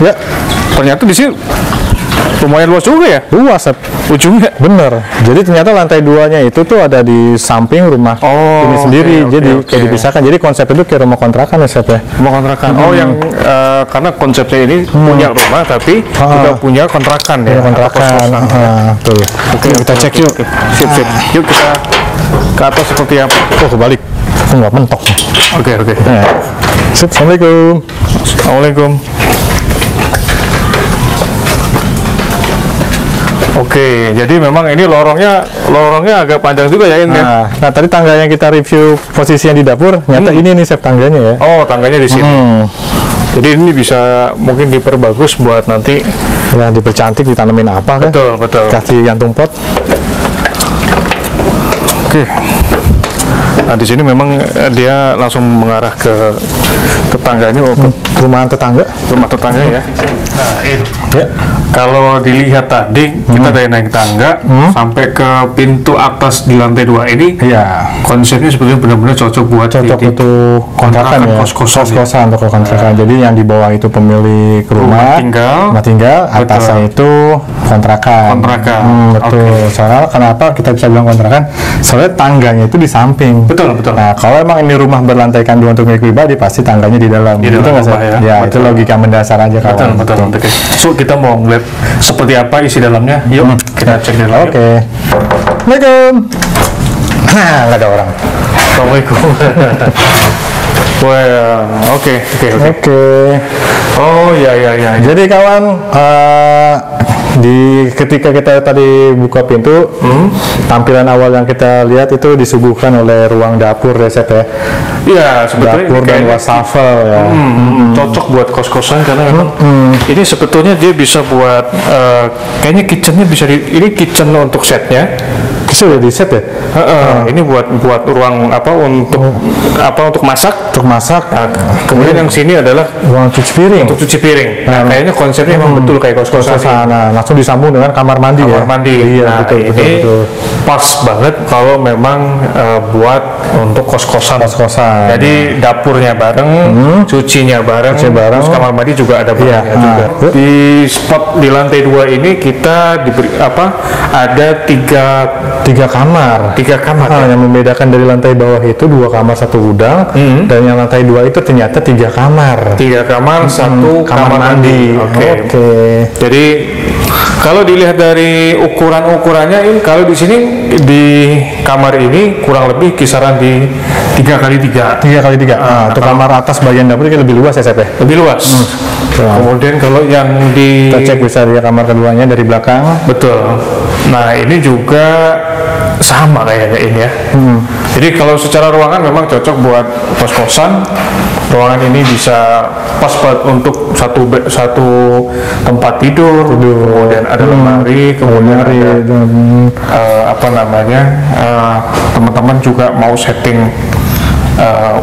Ya. Ternyata di sini lumayan luas juga ya. Luas, Sep. Ujungnya. Bener. Jadi ternyata lantai 2-nya itu tuh ada di samping rumah ini sendiri. Jadi kayak dipisahkan. Jadi konsep itu kayak rumah kontrakan ya, Sep ya. Rumah kontrakan. Oh, yang karena konsepnya ini punya rumah tapi juga punya kontrakan ya. Kontrakan. Tuh. Oke, kita cek yuk. Sip. Yuk kita ke atas seperti apa. Oh, kebalik. Aku nggak mentok. Oke. Sip, Assalamualaikum. Assalamualaikum. Oke, jadi memang ini lorongnya agak panjang juga ya ini. Nah, tadi tangga yang kita review posisi yang di dapur, nyata ini nih Sep tangganya ya. Oh, tangganya di sini. Jadi ini bisa mungkin diperbagus buat nanti Ya, dipercantik, ditanemin apa kan? Betul. Kasih gantung pot. Oke. Nah, di sini memang dia langsung mengarah ke tetangganya, ke Perumahan tetangga. rumah tetangga ya. Nah, ini. Ya. Kalau dilihat tadi, kita dari naik tangga sampai ke pintu atas di lantai 2 ini, Iya. konsepnya sebetulnya benar-benar cocok buat Untuk kontrakan ya. kos-kosan. Untuk kontrakan. Jadi yang di bawah itu pemilik rumah tinggal, atasnya itu kontrakan. Betul. Soalnya kenapa kita bisa bilang kontrakan? Soalnya tangganya itu di samping. Betul. Nah, kalau emang ini rumah berlantaikan 2 untuk milik pribadi, pasti tangganya di dalam. Di dalam nggak, rumah Sep? ya. Ya, itu logika mendasar aja kawan. Betul. Oke. So, kita mau ngeliat seperti apa isi dalamnya. Yuk, kita cek di dalam. Oke. Assalamualaikum. Nah, nggak ada orang. Assalamualaikum. Well, oke. Oh, ya. Jadi kawan, ketika kita tadi buka pintu, tampilan awal yang kita lihat itu disuguhkan oleh ruang dapur ya, Sep ya. Iya, sebetulnya Dapur dan wastafel ya. cocok buat kos-kosan karena memang ini sebetulnya dia bisa buat kayaknya kitchennya bisa ini kitchen untuk setnya. Bisa udah di set ya? Ini buat ruang untuk masak. Untuk masak. Nah, kemudian yang sini adalah ruang cuci piring. untuk cuci piring. Nah, kayaknya konsepnya memang betul kayak kos-kosan. Nah, langsung disambung dengan kamar mandi ya. Kamar mandi. Iya, Nah, betul. Pas banget kalau memang buat untuk kos-kosan. Jadi dapurnya bareng, cucinya bareng, terus kamar mandi juga ada barengnya juga. Di spot di lantai 2 ini kita diberi ada tiga kamar. Yang membedakan dari lantai bawah itu 2 kamar 1 gudang, dan yang lantai 2 itu ternyata 3 kamar. 3 kamar, 1 kamar mandi. Oke. Jadi kalau dilihat dari ukurannya ini, kalau di sini di kamar ini kurang lebih kisaran di 3x3. 3x3. Untuk kamar atas bagian dapur ini lebih luas ya, Sep ya? Lebih luas. Kemudian kalau yang di kita cek bisa di kamar keduanya dari belakang. Betul. Nah, ini juga sama kayaknya ini ya. Jadi kalau secara ruangan memang cocok buat kos-kosan. Ruangan ini bisa pas untuk satu tempat tidur. Kemudian ada lemari, kemudian ada teman-teman juga mau setting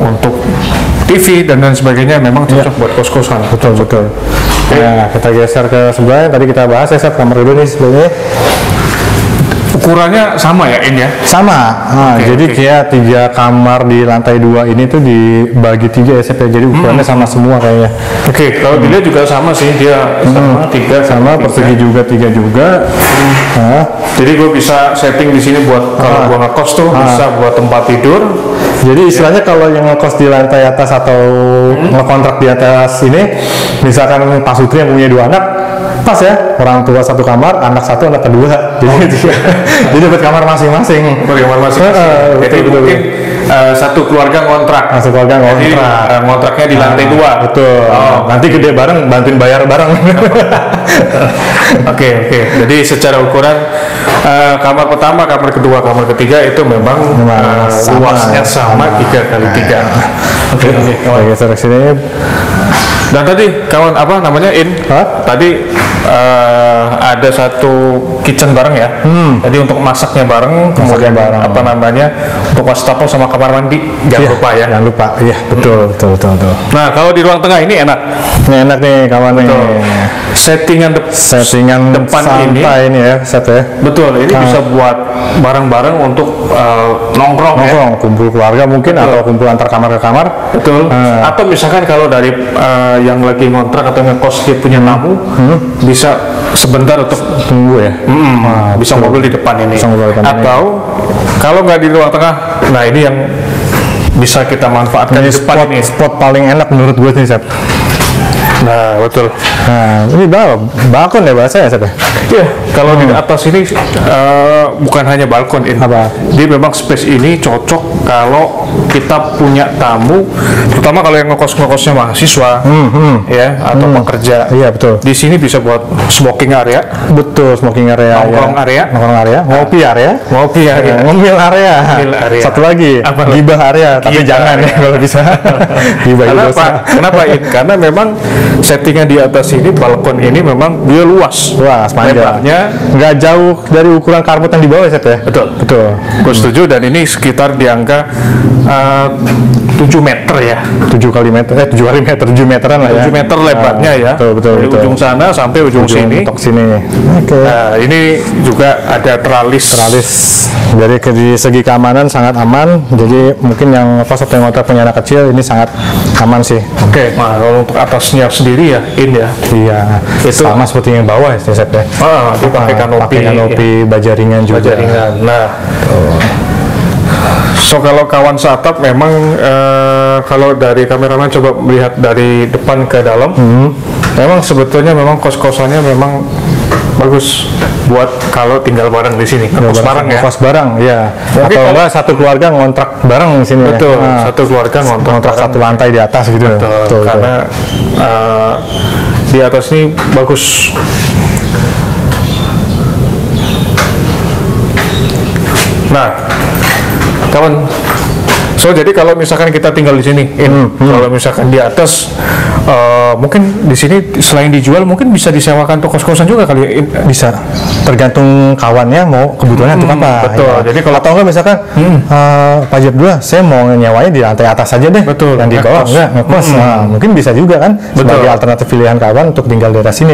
untuk TV dan lain sebagainya, memang cocok buat kos-kosan. Betul. Nah, kita geser ke sebelah yang tadi kita bahas ya, Sep, kamar dulu nih sebelumnya. Ukurannya sama ya, ini ya? Sama. Jadi kayak 3 kamar di lantai 2 ini tuh dibagi 3 ya, Sep. Jadi ukurannya sama semua kayaknya. Oke, kalau dilihat juga sama sih, dia sama 3 sama persegi juga 3 juga. Jadi gue bisa setting di sini buat kalau gue ngekos tuh bisa buat tempat tidur. Jadi istilahnya kalau yang ngekos di lantai atas atau ngekontrak di atas ini, misalkan Pak Sutri yang punya 2 anak, pas ya, orang tua 1 kamar, anak 1, anak 2. Jadi dapat kamar masing-masing. Jadi mungkin satu keluarga ngontrak. Jadi ngontraknya di lantai 2. Betul. Nanti gede bareng, bantuin bayar bareng. Oke. Jadi secara ukuran kamar pertama, kamar kedua, kamar ketiga itu memang luasnya sama 3x3. Oke. Geser ke sini. Dan tadi kawan tadi ada satu kitchen bareng ya. Jadi untuk masaknya bareng, kemudian apa namanya untuk wastafel sama kamar mandi jangan lupa ya. Jangan lupa, iya betul. Nah kalau di ruang tengah ini enak. Ini enak nih kamarnya. Settingan depan ini ya, set ya. Betul, ini bisa buat bareng-bareng untuk nongkrong ya. Kumpul keluarga mungkin atau kumpul antar kamar ke kamar. Betul. Atau misalkan kalau dari yang lagi ngontrak atau ngekos dia punya tamu, bisa sebentar untuk tunggu ya. Bisa ngobrol di depan ini. Atau kalau nggak di ruang tengah, nah ini yang bisa kita manfaatkan di depan ini. Spot paling enak menurut gue nih, Sep. Nah, betul. Nah, ini balkon ya bahasanya, Sep? Iya, kalau di atas ini bukan hanya balkon ini. Dia memang space ini cocok kalau kita punya tamu, terutama kalau yang ngekosnya mahasiswa, ya, atau pekerja. Iya, betul. Di sini bisa buat smoking area. Betul, smoking area. Nongkrong area. Ngopi area. Ngomil area. Satu lagi, gibah area. Tapi jangan ya kalau bisa. Gibah. Kenapa? Karena memang settingan di atas ini, balkon ini memang dia luas panjangnya nggak jauh dari ukuran karpet yang di bawah ya, Set ya. Betul. Gue setuju, dan ini sekitar di angka 7 meter ya. 7 meteran lah ya. 7 meter lebarnya ya. Betul. Dari ujung sana sampai ujung sini. Nah, ini juga ada teralis. Dari segi keamanan sangat aman. Jadi mungkin yang sobat yang ngontrak punya anak kecil ini sangat aman sih. Oke. Nah, kalau untuk atasnya sendiri ya, ya. Iya. Itu sama seperti yang bawah ya, Set ya. Pakai kanopi, bajaringan juga. Nah. So kalau kawan satap memang kalau dari kameramen coba melihat dari depan ke dalam, memang sebetulnya memang kos-kosannya memang bagus buat kalau tinggal bareng di sini. Kos bareng ya. Atau enggak satu keluarga ngontrak bareng di sini. Betul. Satu keluarga ngontrak satu lantai di atas gitu. Betul. Karena di atas ini bagus. Nah, kawan, jadi kalau misalkan kita tinggal di sini, kalau misalkan di atas, mungkin di sini selain dijual, mungkin bisa disewakan untuk kos-kosan juga kali ya? Bisa, tergantung kawannya mau kebutuhannya untuk apa. Betul. Ya. Jadi kalau atau enggak misalkan Pak Jeb dua, saya mau nyewanya di lantai atas saja deh. Betul. Yang di bawah enggak ngekos. Mungkin bisa juga kan sebagai alternatif pilihan kawan untuk tinggal di atas sini.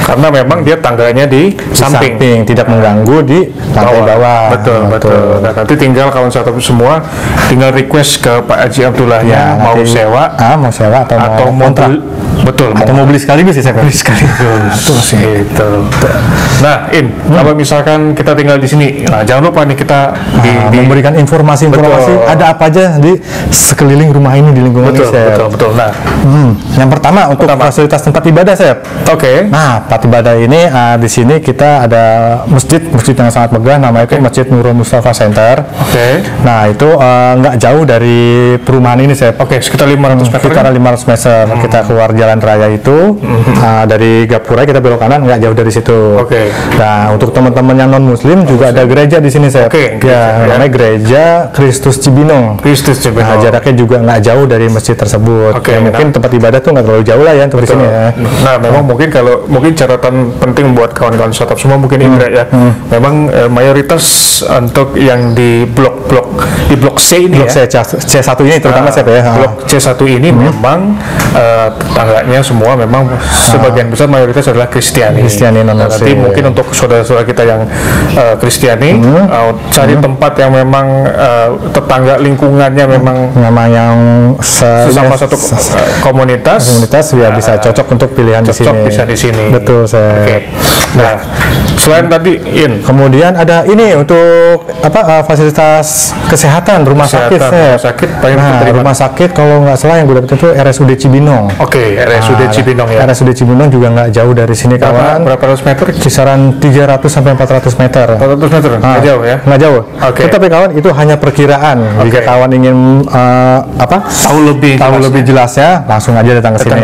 Karena memang dia tangganya di samping, tidak mengganggu di lantai bawah. Betul. Nah, nanti tinggal kawan satu semua tinggal request ke Pak Haji Abdullah ya, mau sewa atau mau kontrak. Betul. Atau mau beli sekaligus sih, saya beli sekaligus. Itu. Nah, kalau misalkan kita tinggal di sini, nah jangan lupa nih kita memberikan informasi ada apa aja di sekeliling rumah ini, di lingkungan ini. Betul. Nah, yang pertama untuk fasilitas tempat ibadah, saya. Oke. Nah, tempat ibadah ini di sini kita ada masjid yang sangat megah, namanya itu Masjid Nurul Mustafa Center. Oke. Nah, itu nggak jauh dari perumahan ini, saya. Oke, sekitar 500 meter. Sekitar 500 meter. Kita keluar jalan raya itu, dari Gapura kita belok kanan, nggak jauh dari situ. Oke. Nah, untuk teman-teman yang non Muslim juga ada gereja di sini, saya. Namanya Gereja Kristus Cibinong. Nah, jaraknya juga nggak jauh dari masjid tersebut. Mungkin tempat ibadah tuh nggak terlalu jauh lah ya untuk di sini ya. Nah, memang mungkin catatan penting buat kawan-kawan startup semua mungkin Indra ya. Memang mayoritas untuk yang di blok C ini, blok C1 ini terutama saya ya. Blok C1 ini memang tetangganya semua memang sebagian besar mayoritas adalah Kristiani. Nanti mungkin untuk saudara-saudara kita yang Kristiani cari tempat yang memang tetangga lingkungannya memang yang sama satu komunitas ya bisa cocok untuk pilihan di sini. Bisa di sini. Betul, saya. Nah, selain tadi kemudian ada ini untuk fasilitas kesehatan, rumah sakit. Rumah sakit kalau nggak salah yang gue dapetin itu RSUD Cibinong. RSUD Cibinong ya. RSUD Cibinong juga nggak jauh dari sini, kawan. Berapa ratus meter? Kisaran kisaran 300 sampai 400 meter. 400 meter, nggak jauh ya? Nggak jauh. Tetapi kawan, itu hanya perkiraan. Jika kawan ingin tahu lebih jelasnya, langsung aja datang ke sini.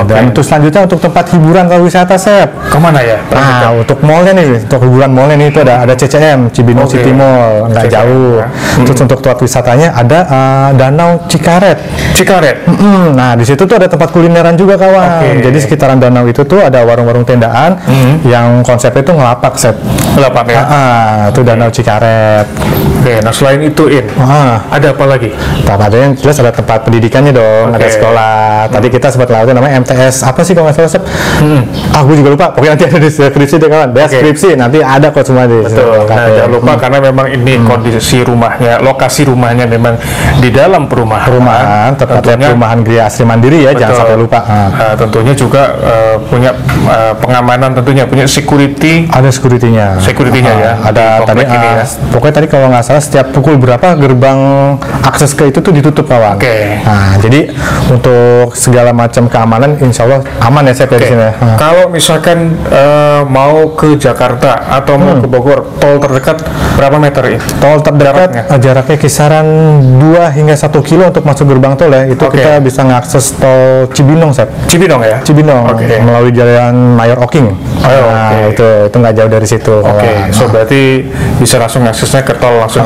Dan untuk selanjutnya untuk tempat hiburan atau wisata, Sep. Kemana ya? Nah, untuk mallnya nih, untuk hiburan mallnya nih itu ada CCM, Cibinong City Mall, nggak jauh. Terus untuk tempat wisatanya ada Danau Cikaret. Nah, di situ tuh ada tempat kulineran juga, kawan. Jadi sekitaran danau itu tuh ada warung-warung tendaan yang konsepnya itu ngelapak, Sep. Ngelapak ya? Itu Danau Cikaret. Nah selain itu ada apa lagi? Ada yang jelas ada tempat pendidikannya dong, ada sekolah. Tadi kita sempat lewatin namanya MTS. Apa sih kalau nggak salah, Sep? Gue juga lupa. Pokoknya nanti ada di deskripsi deh, kawan. Deskripsi nanti ada kok semua di. Betul. Nah, jangan lupa karena memang ini kondisi rumahnya, lokasi rumahnya memang di dalam perumahan. Tepatnya perumahan Gria Asri Mandiri ya, jangan sampai lupa. Tentunya juga punya pengamanan, tentunya punya security. Ada security-nya ya. Ada tadi ya. Pokoknya tadi kalau nggak salah setiap pukul berapa gerbang akses ke itu tuh ditutup, kawan. Nah, jadi untuk segala macam keamanan insya Allah aman ya, saya di sini. Kalau misalkan mau ke Jakarta atau mau ke Bogor, tol terdekat berapa meter ini? Tol terdekat jaraknya kisaran 2 hingga 1 kilo untuk masuk gerbang tol ya. Itu kita bisa ngakses tol Cibinong, Sep. Cibinong ya? Cibinong, melalui jalan Mayor Oking. Itu nggak jauh dari situ. So berarti bisa langsung aksesnya ke tol langsung.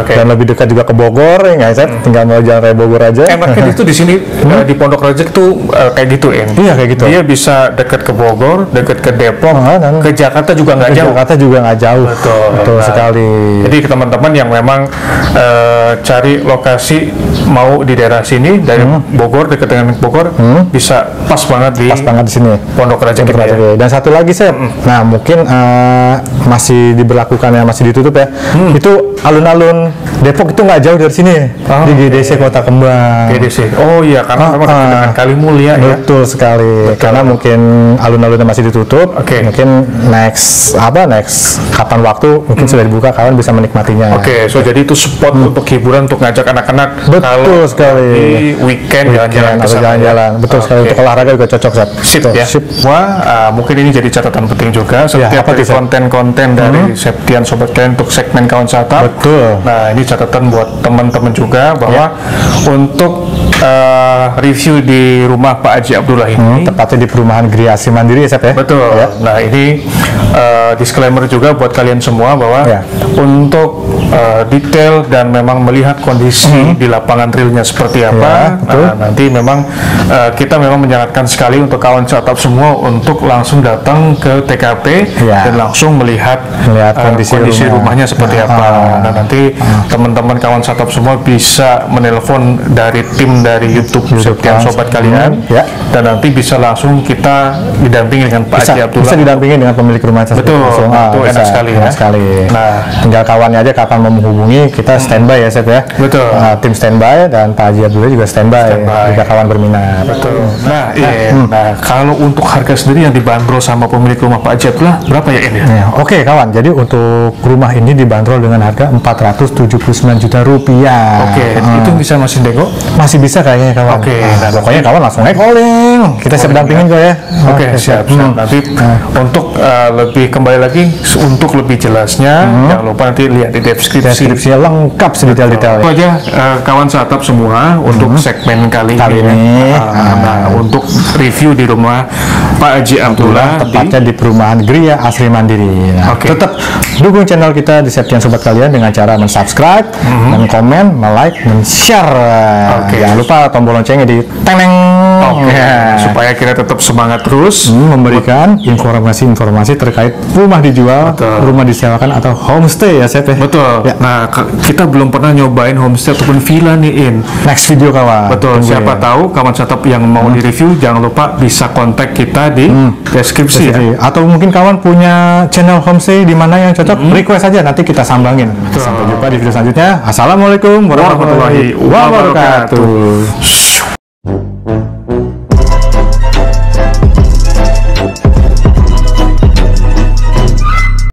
Dan lebih dekat juga ke Bogor, ya, Sep. Tinggal mau jalan raya Bogor aja. Enaknya itu di sini di Pondok Raja tuh kayak gitu, Iya, kayak gitu. Dia bisa dekat ke Bogor, dekat ke Depok, ke Jakarta juga nggak jauh. Jakarta juga nggak jauh. Betul sekali. Jadi teman-teman yang memang cari lokasi mau di daerah sini dari Bogor, dekat dengan Bogor, bisa pas banget di sini. Pondok Raja. Dan satu lagi, Sep. Nah, mungkin masih diberlakukan ya, masih ditutup ya. Itu alun-alun Depok itu nggak jauh dari sini, di GDC Kota Kembang. GDC. Oh iya, karena memang dengan Kali Mulia ya. Betul sekali. Karena mungkin alun-alunnya masih ditutup. Mungkin next kapan waktu mungkin sudah dibuka, kawan bisa menikmatinya. So jadi itu spot untuk hiburan, untuk ngajak anak-anak. Betul sekali. Di weekend jalan-jalan. Betul sekali. Untuk olahraga juga cocok, Sep. Sip. Wah, mungkin ini jadi catatan penting juga. Setiap konten-konten dari Septian Sobat Kalian untuk segmen Kawan Satap. Betul. Nah, ini catatan buat teman-teman juga bahwa untuk review di rumah Pak Haji Abdullah ini, tepatnya di perumahan Gria Asri Mandiri ya, Sep ya. Betul. Nah, ini disclaimer juga buat kalian semua bahwa untuk detail dan memang melihat kondisi di lapangan realnya seperti apa. Nanti memang kita memang menyarankan sekali untuk kawan Satap semua untuk langsung datang ke TKP dan langsung melihat kondisi rumahnya seperti apa. Nah, nanti teman-teman kawan Satap semua bisa menelpon dari tim dari YouTube Septian Sobat Kalian, dan nanti bisa langsung kita didampingi dengan Pak Haji Abdullah. Bisa didampingi dengan pemilik rumah. Betul. Itu enak sekali ya. Nah, tinggal kawannya aja kapan mau menghubungi, kita standby ya, Sep ya. Betul. Tim standby dan Pak Haji Abdullah juga standby jika kawan berminat. Betul. Nah, kalau untuk harga sendiri yang dibanderol sama pemilik rumah Pak Haji Abdullah berapa ya ini? Oke, kawan. Jadi untuk rumah ini dibanderol dengan harga 479 juta rupiah. Itu bisa masih nego? Masih bisa kayaknya, kawan. Nah, pokoknya kawan langsung calling. Kita siap dampingin kok ya. Siap. Nanti untuk lebih kembali lagi untuk lebih jelasnya, jangan lupa nanti lihat di deskripsinya lengkap sedetail-detailnya. Itu aja kawan Satap semua untuk segmen kali ini. Nah, untuk review di rumah Pak Haji Abdullah, tepatnya di perumahan Gria Asri Mandiri. Nah, tetap dukung channel kita di Septian Sobat Kalian dengan cara mensubscribe, men-komen, like, men-share. Jangan lupa tombol loncengnya di teneng. Supaya kita tetap semangat terus memberikan informasi-informasi terkait rumah dijual, rumah disewakan atau homestay ya, Sep ya. Betul. Nah, kita belum pernah nyobain homestay ataupun villa nih, next video, kawan. Betul. Siapa tahu kawan Satap yang mau di-review, jangan lupa bisa kontak kita di deskripsi ya. Atau mungkin kawan punya channel homestay di mana yang cocok, request aja, nanti kita sambangin. Sampai jumpa di video selanjutnya. Assalamualaikum warahmatullahi wabarakatuh.